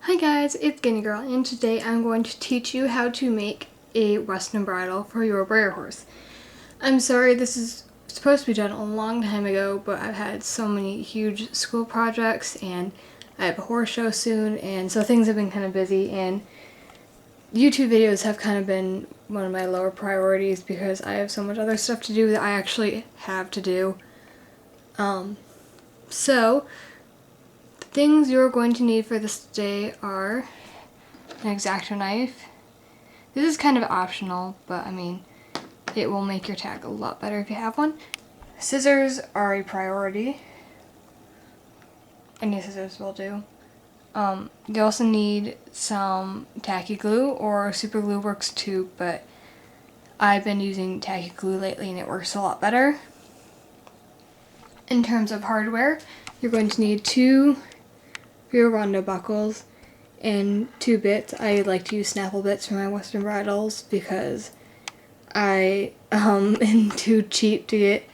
Hi guys, it's Guinea Girl, and today I'm going to teach you how to make a Western bridle for your Breyer horse. I'm sorry this is supposed to be done a long time ago, but I've had so many huge school projects and I have a horse show soon, and so things have been kind of busy, and YouTube videos have kind of been one of my lower priorities because I have so much other stuff to do that I actually have to do. So the things you're going to need for this today are an X-Acto knife. This is kind of optional, but I mean, it will make your tag a lot better if you have one. Scissors are a priority. Any scissors will do. You also need some tacky glue, or super glue works too, but I've been using tacky glue lately and it works a lot better. In terms of hardware, you're going to need 2 rear rondo buckles and 2 bits. I like to use Snapple bits for my Western bridles because I am too cheap to get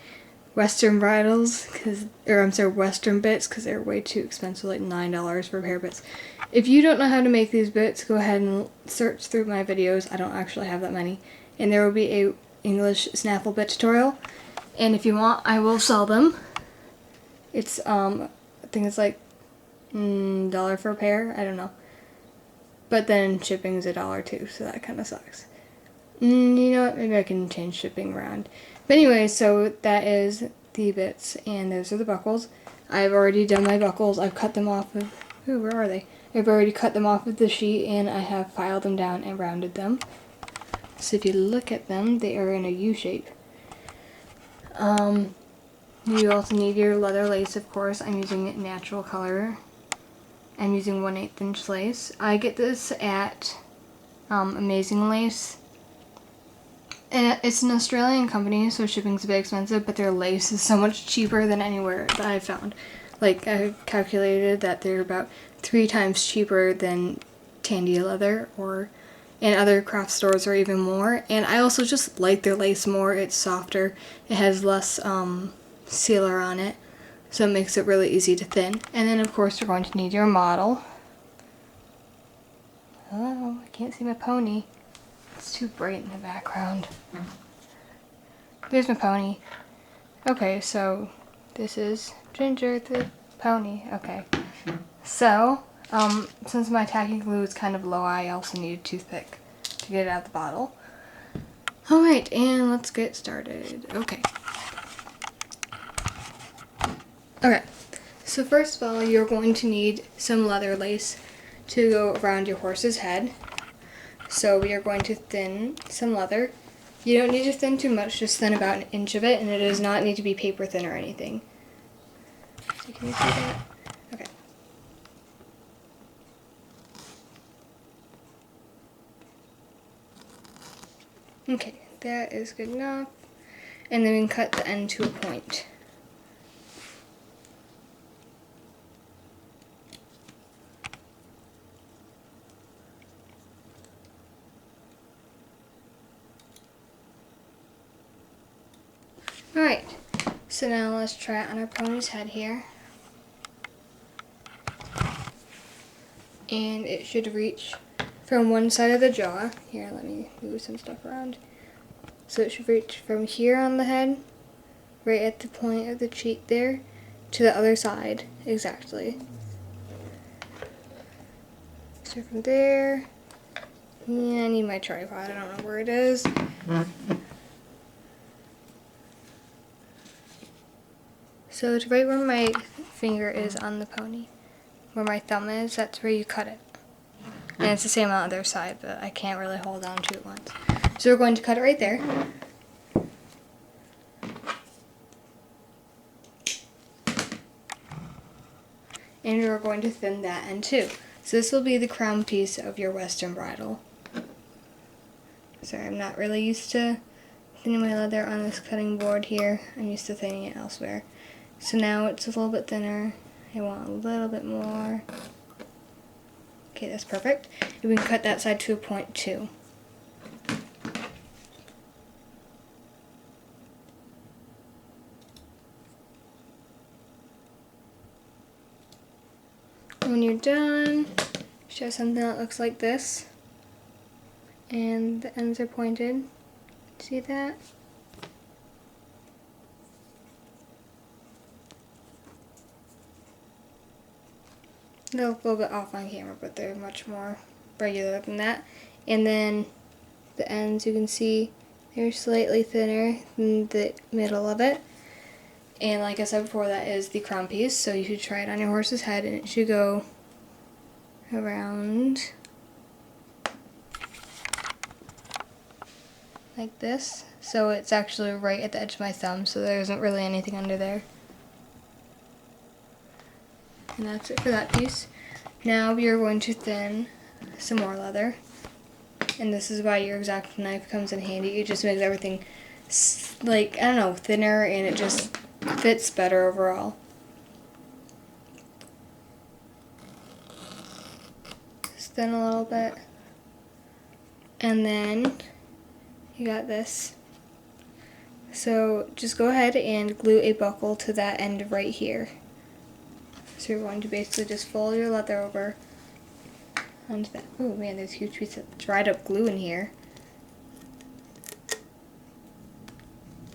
Western bridles, Western bits, because they're way too expensive, like $9 for a pair of bits. If you don't know how to make these bits, go ahead and search through my videos. I don't actually have that many, and there will be a English Snapple bit tutorial. And if you want, I will sell them. It's I think it's like $1 for a pair. I don't know, but then shipping is $1 too, so that kind of sucks. You know what? Maybe I can change shipping around. But anyway, so that is the bits, and those are the buckles. I've already done my buckles. I've cut them off of... Ooh, where are they? I've already cut them off of the sheet, and I have filed them down and rounded them. So if you look at them, they are in a U shape. You also need your leather lace, of course. I'm using natural color. I'm using 1/8 inch lace. I get this at Amazing Lace. And it's an Australian company, so shipping's a bit expensive, but their lace is so much cheaper than anywhere that I've found. Like, I calculated that they're about 3 times cheaper than Tandy leather, or in other craft stores, or even more. And I also just like their lace more. It's softer. It has less sealer on it, so it makes it really easy to thin. And then, of course, you're going to need your model. Oh, I can't see my pony. It's too bright in the background. There's my pony. Okay, so this is Ginger the pony. Okay. So, since my tacky glue is kind of low, I also need a toothpick to get it out of the bottle. Alright, and let's get started. Okay. Okay, so first of all, you're going to need some leather lace to go around your horse's head. So we are going to thin some leather. You don't need to thin too much, just thin about 1 inch of it, and it does not need to be paper thin or anything. So can you see that? Okay. Okay, that is good enough. And then we can cut the end to a point. Alright, so now let's try it on our pony's head here. And it should reach from one side of the jaw. Here, let me move some stuff around. So it should reach from here on the head, right at the point of the cheek there, to the other side, exactly. So from there, yeah, I need my tripod, I don't know where it is. So it's right where my finger is on the pony. Where my thumb is, that's where you cut it. And it's the same on the other side, but I can't really hold on to it once. So we're going to cut it right there. And we're going to thin that end too. So this will be the crown piece of your Western bridle. Sorry, I'm not really used to thinning my leather on this cutting board here. I'm used to thinning it elsewhere. So now it's a little bit thinner. I want a little bit more. Okay, that's perfect. And we can cut that side to a point too. When you're done, show something that looks like this. And the ends are pointed. See that? They look a little bit off on camera, but they're much more regular than that. And then the ends, you can see they're slightly thinner than the middle of it. And like I said before, that is the crown piece, so you should try it on your horse's head, and it should go around like this. So it's actually right at the edge of my thumb, so there isn't really anything under there. And that's it for that piece. Now we are going to thin some more leather. And this is why your X-Acto knife comes in handy. It just makes everything, like, I don't know, thinner, and it just fits better overall. Just thin a little bit. And then you got this. So just go ahead and glue a buckle to that end right here. So you're going to basically just fold your leather over onto that. Oh man, there's a huge piece of dried up glue in here.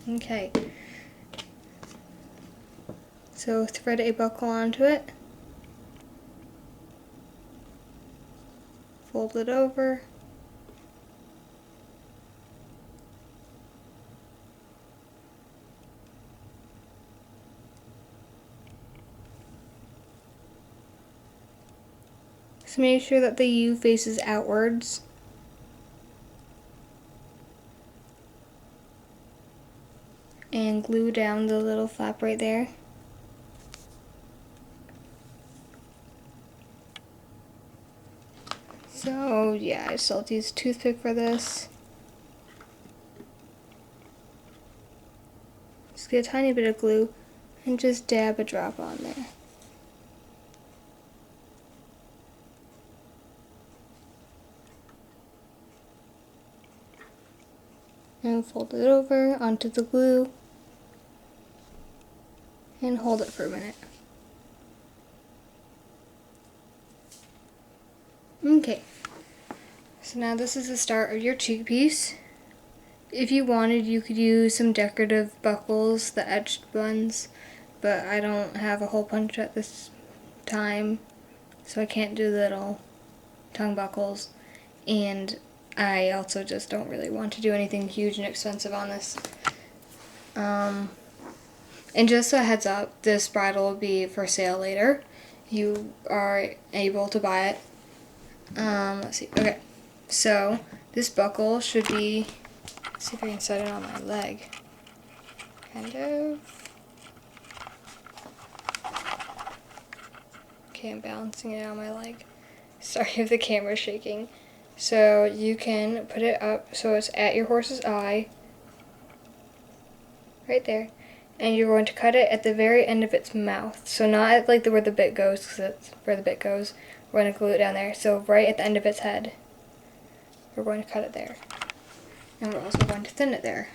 Okay. So thread a buckle onto it. Fold it over. So make sure that the U faces outwards. And glue down the little flap right there. So yeah, I still have to use a toothpick for this. Just get a tiny bit of glue and just dab a drop on there. And fold it over onto the glue and hold it for a minute. Okay, so now this is the start of your cheek piece. If you wanted, you could use some decorative buckles, the etched ones, but I don't have a hole punch at this time, so I can't do little tongue buckles, and I also just don't really want to do anything huge and expensive on this. And just a heads up, this bridle will be for sale later. You are able to buy it. Let's see. Okay, so this buckle should be, let's see if I can set it on my leg. Kind of. Okay, I'm balancing it on my leg. Sorry if the camera's shaking. So you can put it up so it's at your horse's eye, right there, and you're going to cut it at the very end of its mouth. So not at like where the bit goes, because that's where the bit goes. We're going to glue it down there. So right at the end of its head, we're going to cut it there. And we're also going to thin it there.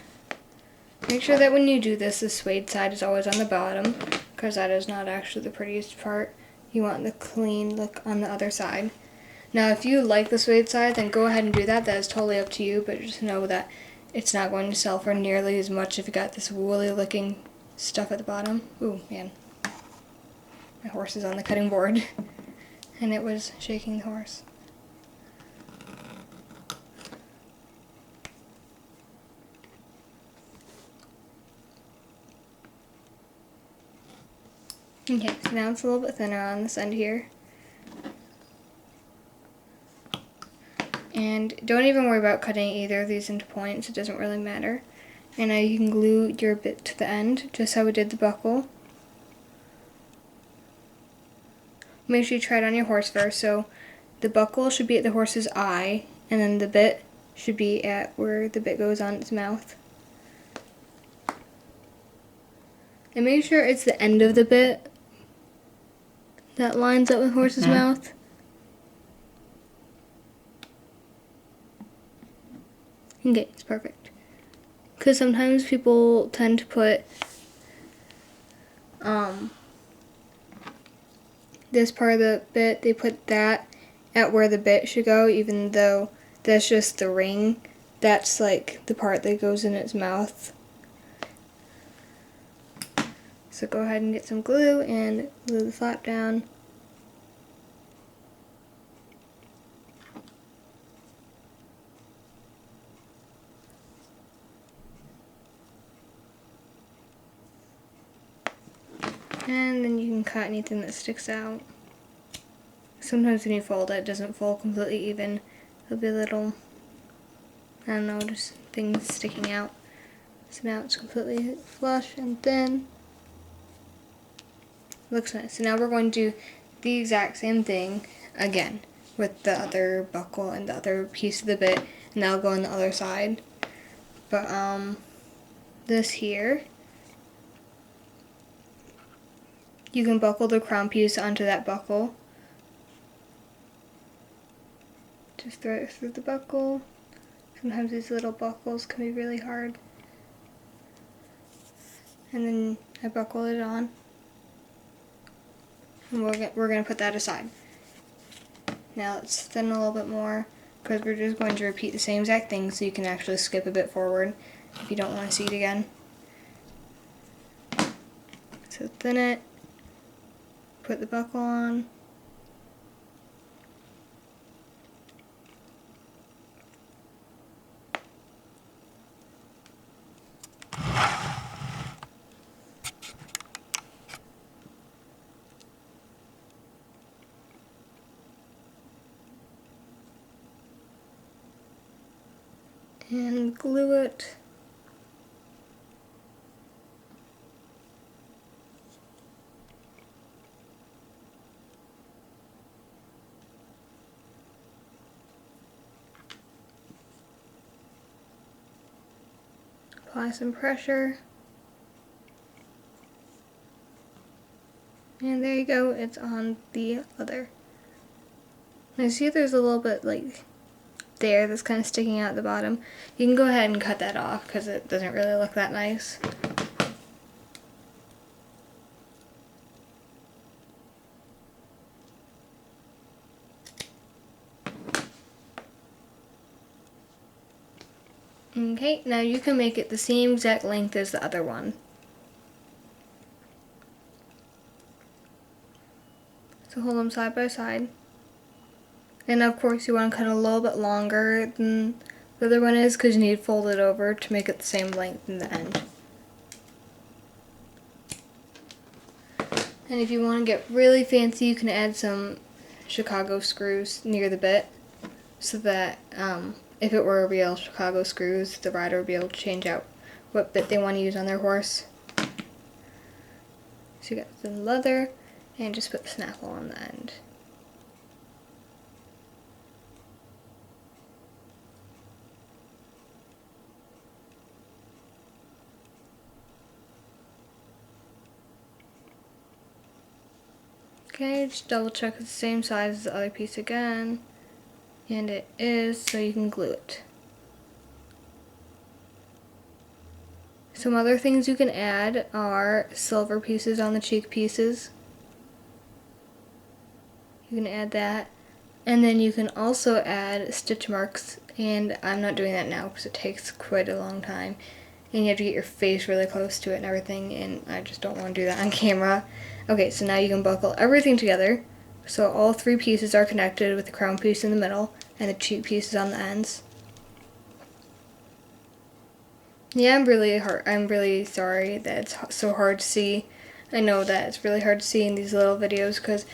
Make sure that when you do this, the suede side is always on the bottom, because that is not actually the prettiest part. You want the clean look on the other side. Now, if you like the suede side, then go ahead and do that. That is totally up to you, but just know that it's not going to sell for nearly as much if you got this woolly looking stuff at the bottom. Ooh, man. My horse is on the cutting board, and it was shaking the horse. Okay, so now it's a little bit thinner on this end here. And don't even worry about cutting either of these into points, it doesn't really matter. And now you can glue your bit to the end, just how we did the buckle. Make sure you try it on your horse first, so the buckle should be at the horse's eye, and then the bit should be at where the bit goes on its mouth. And make sure it's the end of the bit that lines up with the horse's mouth. Okay, it's perfect. Because sometimes people tend to put this part of the bit, they put that at where the bit should go, even though that's just the ring. That's like the part that goes in its mouth. So go ahead and get some glue and glue the flap down. And then you can cut anything that sticks out. Sometimes when you fold it, it doesn't fold completely even. There'll be a little, I don't know, just things sticking out. So now it's completely flush and thin. Looks nice. So now we're going to do the exact same thing again with the other buckle and the other piece of the bit, and that'll go on the other side. But this here, you can buckle the crown piece onto that buckle. Just throw it through the buckle. Sometimes these little buckles can be really hard. And then I buckle it on. And we're going to put that aside. Now let's thin a little bit more, because we're just going to repeat the same exact thing, so you can actually skip a bit forward if you don't want to see it again. So thin it, put the buckle on. And glue it. Apply some pressure. And there you go, it's on the other. Now see there's a little bit like there that's kind of sticking out at the bottom. You can go ahead and cut that off because it doesn't really look that nice. Okay, now you can make it the same exact length as the other one. So hold them side by side. And of course you want to cut a little bit longer than the other one is, because you need to fold it over to make it the same length in the end. And if you want to get really fancy, you can add some Chicago screws near the bit, so that if it were real Chicago screws, the rider would be able to change out what bit they want to use on their horse. So you got the leather, and just put the snaffle on the end. Okay, just double check it's the same size as the other piece again. And it is, so you can glue it. Some other things you can add are silver pieces on the cheek pieces. You can add that. And then you can also add stitch marks, and I'm not doing that now because it takes quite a long time. And you have to get your face really close to it and everything, and I just don't want to do that on camera. Okay, so now you can buckle everything together. So all three pieces are connected with the crown piece in the middle and the cheek pieces on the ends. Yeah, I'm really sorry that it's so hard to see. I know that it's really hard to see in these little videos because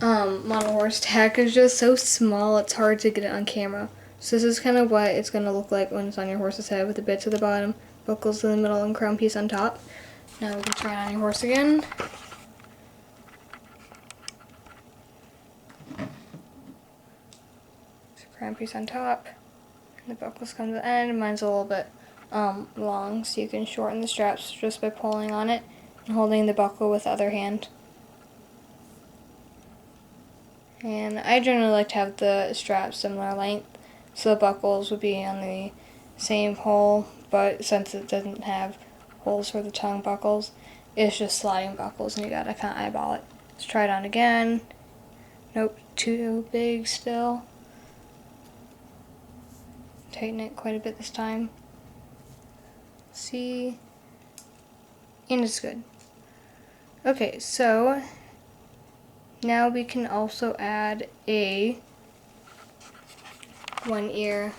model horse tack is just so small, it's hard to get it on camera. So this is kind of what it's going to look like when it's on your horse's head, with the bits at the bottom, buckles in the middle, and crown piece on top. Now we can try it on your horse again. So crown piece on top, and the buckles come to the end. Mine's a little bit long, so you can shorten the straps just by pulling on it and holding the buckle with the other hand. And I generally like to have the straps similar length, so the buckles would be on the same hole, but since it doesn't have holes for the tongue buckles, it's just sliding buckles, and you gotta kind of eyeball it. Let's try it on again. Nope, too big still. Tighten it quite a bit this time. See? And it's good. Okay, so now we can also add a one ear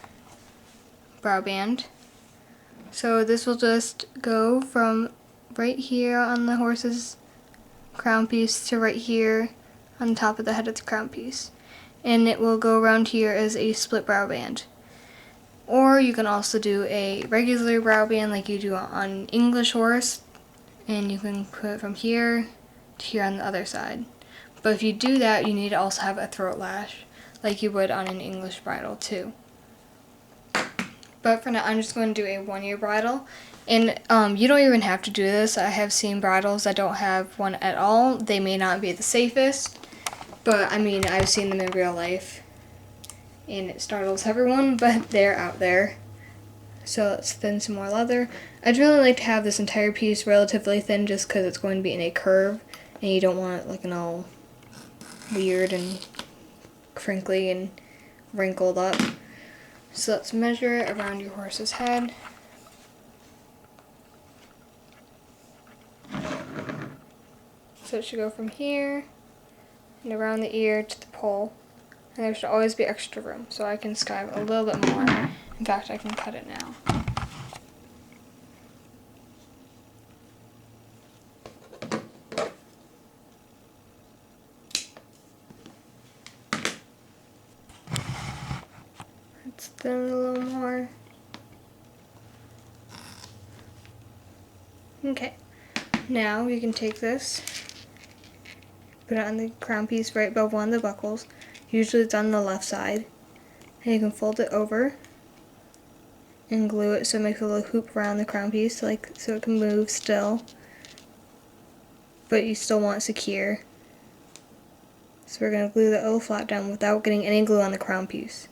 brow band. So this will just go from right here on the horse's crown piece to right here on top of the head of the crown piece. And it will go around here as a split brow band. Or you can also do a regular brow band like you do on an English horse, and you can put it from here to here on the other side. But if you do that, you need to also have a throat lash like you would on an English bridle too. But for now, I'm just going to do a 1 ear bridle. And you don't even have to do this. I have seen bridles that don't have one at all. They may not be the safest, but I mean, I've seen them in real life. And it startles everyone, but they're out there. So let's thin some more leather. I'd really like to have this entire piece relatively thin just because it's going to be in a curve, and you don't want it looking all weird and crinkly and wrinkled up. So let's measure it around your horse's head. So it should go from here and around the ear to the pole. And there should always be extra room, so I can skyve a little bit more. In fact, I can cut it now. Let's thin it a little more. Okay, now we can take this, put it on the crown piece right above one of the buckles. Usually it's on the left side. And you can fold it over and glue it so it makes a little hoop around the crown piece, so it can move still, but you still want it secure. So we're going to glue the little flap down without getting any glue on the crown piece.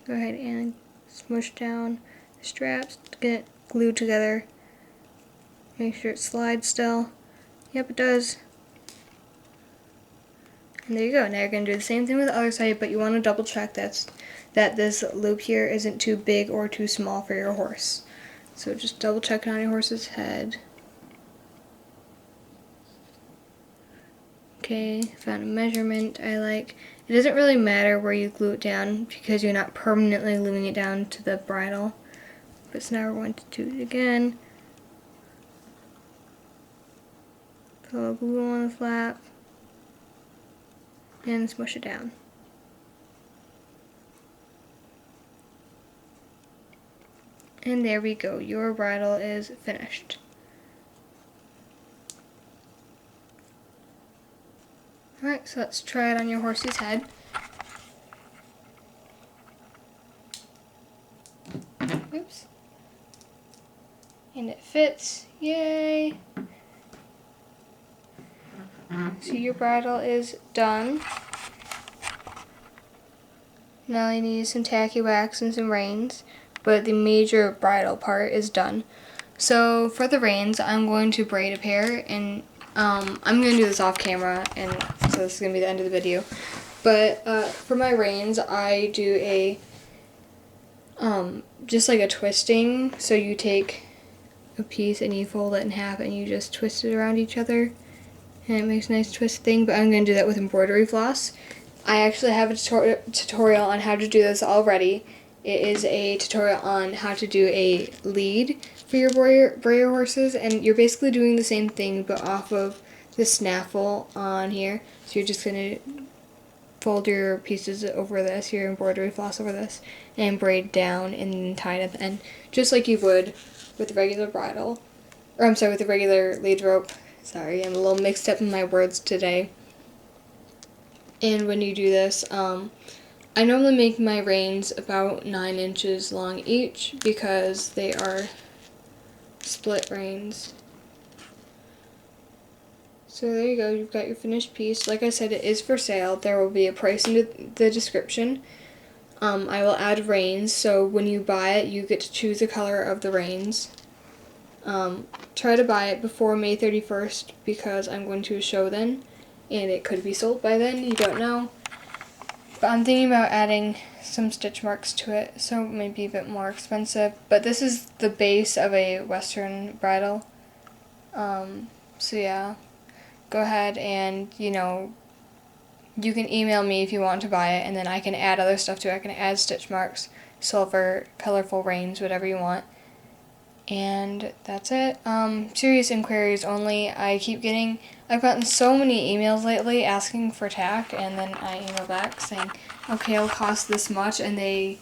Go ahead and smush down the straps to get it glued together. Make sure it slides still. Yep, it does. And there you go. Now you're going to do the same thing with the other side, but you want to double check that this loop here isn't too big or too small for your horse. So just double check it on your horse's head. Okay, found a measurement I like. It doesn't really matter where you glue it down because you're not permanently gluing it down to the bridle. But so now we're going to do it again. Put a little glue on the flap and smush it down. And there we go, your bridle is finished. Alright, so let's try it on your horse's head. Oops. And it fits, yay! So your bridle is done. Now I need some tacky wax and some reins, but the major bridle part is done. So for the reins, I'm going to braid a pair, and I'm going to do this off camera, and so this is going to be the end of the video. But for my reins, I do a, just like a twisting. So you take a piece and you fold it in half and you just twist it around each other. And it makes a nice twist thing, but I'm going to do that with embroidery floss. I actually have a tutorial on how to do this already. It is a tutorial on how to do a lead for your Breyer horses, and you're basically doing the same thing but off of the snaffle on here. So you're just going to fold your pieces over this, your embroidery floss over this, and braid down and tie it at the end, just like you would with the regular bridle. Or I'm sorry, with the regular lead rope. Sorry, I'm a little mixed up in my words today. And when you do this, I normally make my reins about 9 inches long each because they are split reins. So there you go, you've got your finished piece. Like I said, it is for sale. There will be a price in the description. I will add reins, so when you buy it, you get to choose the color of the reins. Try to buy it before May 31st because I'm going to a show then, and it could be sold by then, you don't know. But I'm thinking about adding some stitch marks to it, so it may be a bit more expensive. But this is the base of a Western bridle. So yeah, go ahead and, you know, you can email me if you want to buy it, and then I can add other stuff to it. I can add stitch marks, silver, colorful reins, whatever you want. And that's it. Serious inquiries only. I've gotten so many emails lately asking for tack, and then I email back saying, okay, it'll cost this much, and they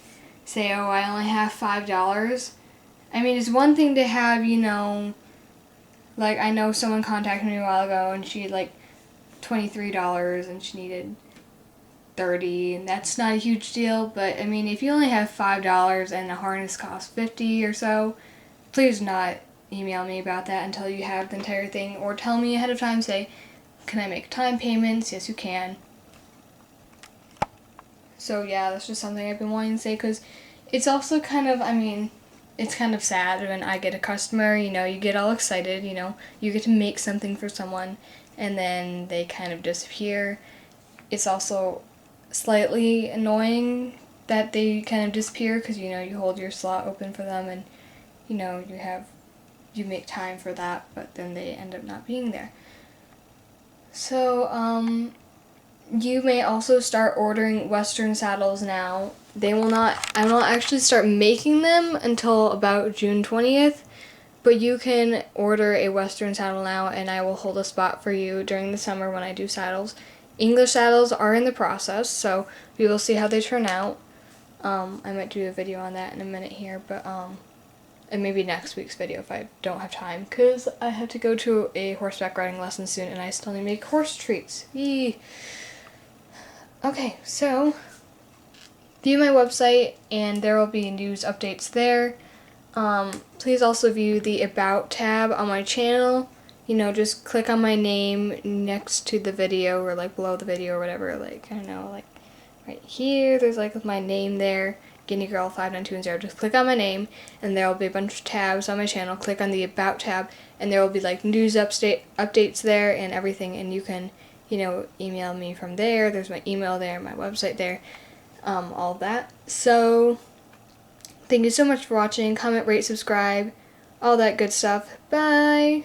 say, oh, I only have $5. I mean, it's one thing to have, you know, like, I know someone contacted me a while ago, and she had, like, $23, and she needed 30, and that's not a huge deal, but, I mean, if you only have $5 and a harness costs 50 or so, please not email me about that until you have the entire thing, or tell me ahead of time, say, can I make time payments? Yes, you can. So yeah, that's just something I've been wanting to say, because it's also kind of, I mean, it's kind of sad when I get a customer, you know, you get all excited, you know, you get to make something for someone, and then they kind of disappear. It's also slightly annoying that they kind of disappear, because, you know, you hold your slot open for them, and you know, you make time for that, but then they end up not being there. So, you may also start ordering Western saddles now. I will not actually start making them until about June 20th, but you can order a Western saddle now, and I will hold a spot for you during the summer when I do saddles. English saddles are in the process, so we will see how they turn out. I might do a video on that in a minute here, but, and maybe next week's video if I don't have time, because I have to go to a horseback riding lesson soon, and I still need to make horse treats. Yee! Okay, so view my website, and there will be news updates there. Please also view the About tab on my channel. You know, just click on my name next to the video, or like below the video or whatever, like, I don't know, like right here, there's like my name there. Guinea Girl 5920. Just click on my name, and there will be a bunch of tabs on my channel. Click on the About tab, and there will be like news updates there and everything, and you can, you know, email me from there. There's my email there, my website there, all of that. So, thank you so much for watching. Comment, rate, subscribe, all that good stuff. Bye!